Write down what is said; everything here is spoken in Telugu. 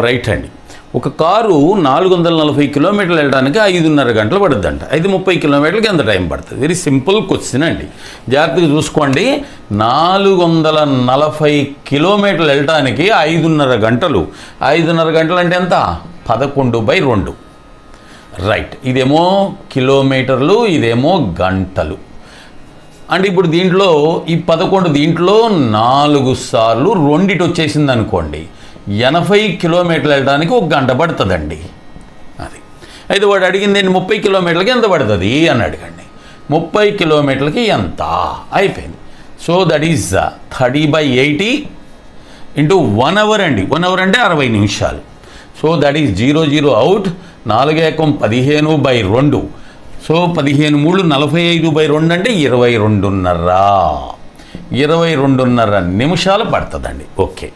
రైట్ అండి. ఒక కారు 440 కిలోమీటర్లు వెళ్ళడానికి 5:30 గంటలు పడుతుందంట. అయితే 30 కిలోమీటర్లకి ఎంత టైం పడుతుంది? వెరీ సింపుల్ క్వశ్చన్ అండి. జాగ్రత్తగా చూసుకోండి. 440 కిలోమీటర్లు వెళ్ళడానికి 5:30 గంటలు. 5:30 గంటలు అంటే ఎంత? 11/2. రైట్. ఇదేమో కిలోమీటర్లు, ఇదేమో గంటలు. అంటే ఇప్పుడు దీంట్లో ఈ 11 దీంట్లో 4 సార్లు రెండిటి వచ్చేసింది అనుకోండి, 80 కిలోమీటర్లు వెళ్ళడానికి 1 గంట పడుతుందండి. అది అయితే వాడు అడిగింది 30 కిలోమీటర్లకి ఎంత పడుతుంది అని అడగండి. 30 కిలోమీటర్లకి ఎంత అయిపోయింది. So that is 30/80 into 1 hour అండి. 1 అవర్ అంటే 60 నిమిషాలు. So that is 00 out. 4 ఏకం 15/2. సో 15 3 45/2 అంటే 22.5 నిమిషాలు పడుతుందండి. ఓకే.